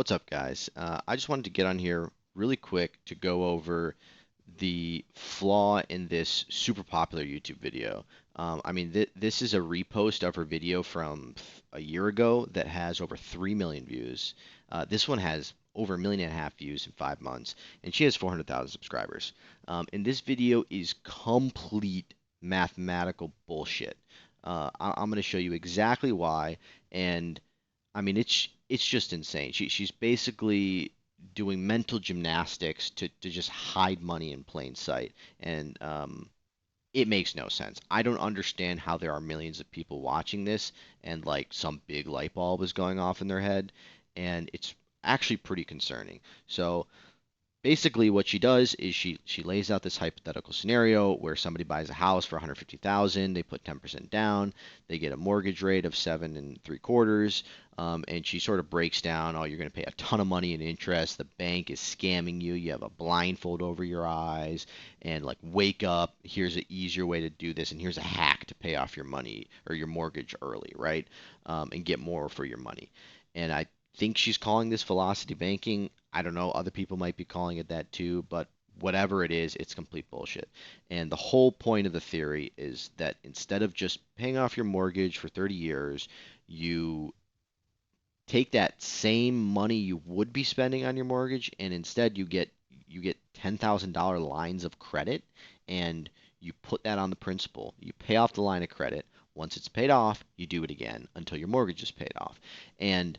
What's up, guys? I just wanted to get on here really quick to go over the flaw in this super popular YouTube video. This is a repost of her video from a year ago that has over 3 million views. This one has over 1.5 million views in 5 months, and she has 400,000 subscribers. And this video is complete mathematical bullshit. I'm going to show you exactly why, and it's just insane. She's basically doing mental gymnastics to just hide money in plain sight, and it makes no sense. I don't understand how there are millions of people watching this, and like some big light bulb is going off in their head, and it's actually pretty concerning. So basically what she does is she lays out this hypothetical scenario where somebody buys a house for 150,000, they put 10% down, they get a mortgage rate of 7.75, and she sort of breaks down, oh, you're going to pay a ton of money in interest, the bank is scamming you, you have a blindfold over your eyes, and like wake up, here's an easier way to do this, and here's a hack to pay off your money or your mortgage early, right? And get more for your money. And I think she's calling this velocity banking. I don't know, other people might be calling it that too, but whatever it is, it's complete bullshit. And the whole point of the theory is that instead of just paying off your mortgage for 30 years, you take that same money you would be spending on your mortgage and instead you get $10,000 lines of credit and you put that on the principal. You pay off the line of credit. Once it's paid off, you do it again until your mortgage is paid off. And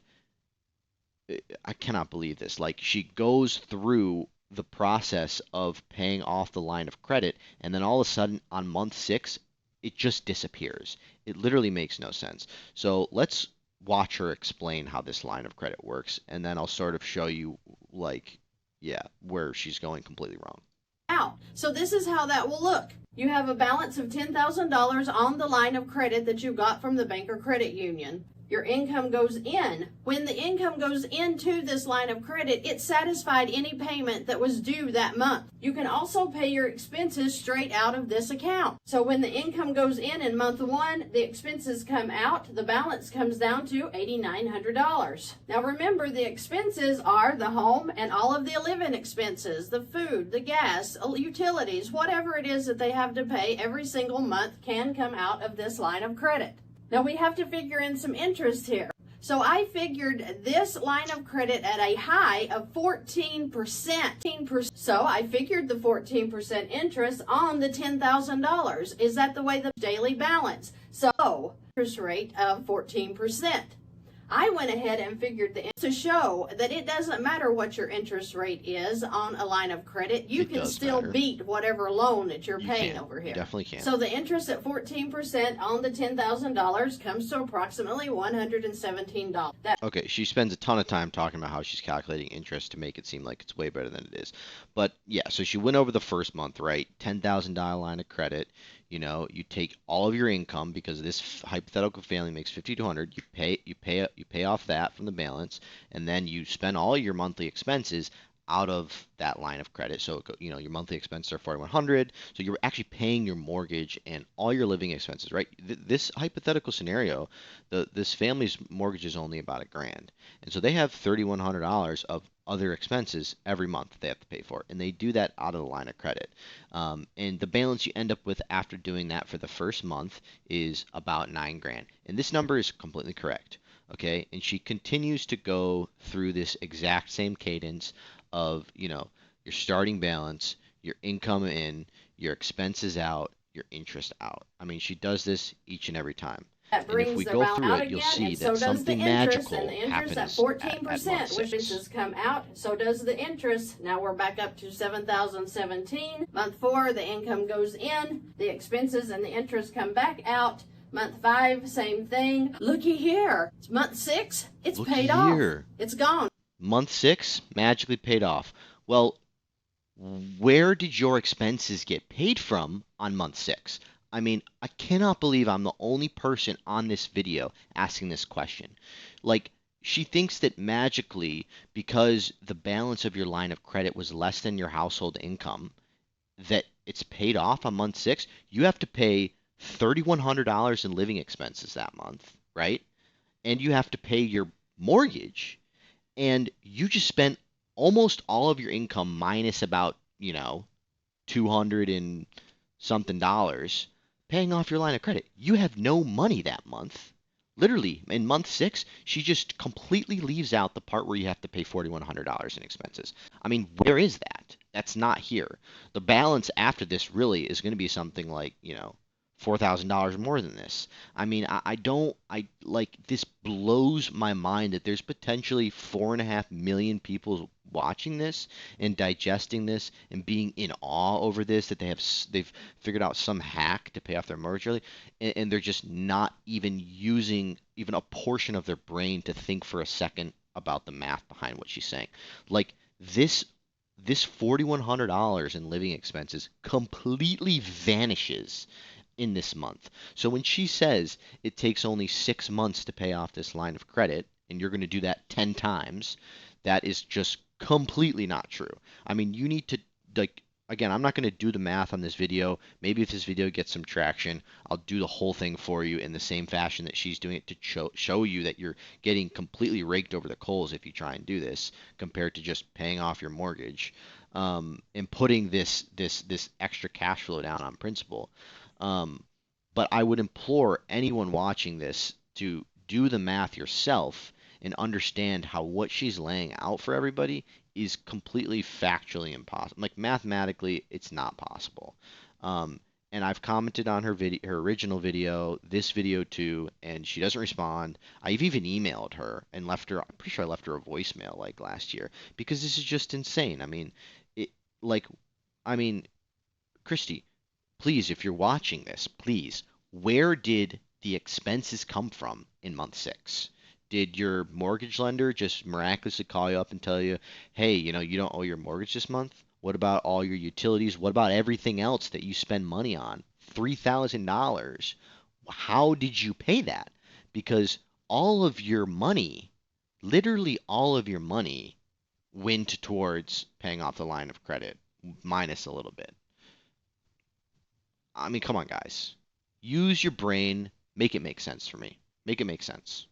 I cannot believe this. Like she goes through the process of paying off the line of credit, and then all of a sudden on month 6, it just disappears. It literally makes no sense. So let's watch her explain how this line of credit works, and then I'll sort of show you, like, yeah, where she's going completely wrong. Out. So this is how that will look. You have a balance of $10,000 on the line of credit that you got from the bank or credit union. Your income goes in. When the income goes into this line of credit, it satisfied any payment that was due that month. You can also pay your expenses straight out of this account. So when the income goes in month 1, the expenses come out, the balance comes down to $8,900. Now remember, the expenses are the home and all of the living expenses, the food, the gas, utilities, whatever it is that they have to pay every single month can come out of this line of credit. Now we have to figure in some interest here. So I figured this line of credit at a high of 14%. So I figured the 14% interest on the $10,000. Is that the way the daily balance? So interest rate of 14%. I went ahead and figured to show that it doesn't matter what your interest rate is on a line of credit. You can still beat whatever loan that you're paying over here. You definitely can. So the interest at 14% on the $10,000 comes to approximately $117. Okay, she spends a ton of time talking about how she's calculating interest to make it seem like it's way better than it is. But yeah, so she went over the first month, right? $10,000 line of credit. You take all of your income because this hypothetical family makes 5,200. You pay off that from the balance, and then you spend all your monthly expenses out of that line of credit. So your monthly expenses are 4,100. So you're actually paying your mortgage and all your living expenses, right? This hypothetical scenario, this family's mortgage is only about $1,000, and so they have $3,100 of other expenses every month they have to pay for, and they do that out of the line of credit. And the balance you end up with after doing that for the first month is about $9,000, and this number is completely correct. Okay, and she continues to go through this exact same cadence of, your starting balance, your income in, your expenses out, your interest out. I mean, she does this each and every time. That And if brings we the go amount through out it, you'll again, see and so that does the something interest, magical and the interest at happens 14%, at which month has 6. come out, so does the interest. Now we're back up to 7,017. Month 4, the income goes in, the expenses and the interest come back out. Month 5, same thing. Looky here. It's month 6, it's paid off. It's gone. Month 6, magically paid off. Well, where did your expenses get paid from on month 6? I mean, I cannot believe I'm the only person on this video asking this question. Like, she thinks that magically, because the balance of your line of credit was less than your household income, that it's paid off on month 6. You have to pay $3,100 in living expenses that month, right? And you have to pay your mortgage. and you just spent almost all of your income minus about, 200 and something dollars paying off your line of credit. You have no money that month. Literally, in month six, she just completely leaves out the part where you have to pay $4,100 in expenses. I mean, where is that? That's not here. The balance after this really is going to be something like, $4,000 more than this. I mean, I don't, I like this blows my mind that there's potentially 4.5 million people watching this and digesting this and being in awe over this that they've figured out some hack to pay off their mortgage early, and they're just not even using even a portion of their brain to think for a second about the math behind what she's saying. Like this $4,100 in living expenses completely vanishes in this month. So when she says it takes only 6 months to pay off this line of credit, and you're going to do that 10 times, that is just completely not true. I mean, you need to, like, again, I'm not going to do the math on this video. Maybe if this video gets some traction, I'll do the whole thing for you in the same fashion that she's doing it to show you that you're getting completely raked over the coals if you try and do this compared to just paying off your mortgage, and putting this extra cash flow down on principal. Um, but I would implore anyone watching this to do the math yourself and understand how what she's laying out for everybody is completely factually impossible. Like mathematically, it's not possible. Um, and I've commented on her video, her original video, this video too, and she doesn't respond. I've even emailed her and left her. I'm pretty sure I left her a voicemail like last year because this is just insane. It like, I mean, Christy, please, if you're watching this, please, where did the expenses come from in month six? Did your mortgage lender just miraculously call you up and tell you, hey, you don't owe your mortgage this month? What about all your utilities? What about everything else that you spend money on? $3,000. How did you pay that? Because all of your money, literally all of your money, went towards paying off the line of credit, minus a little bit. I mean, come on, guys. Use your brain. Make it make sense for me. Make it make sense.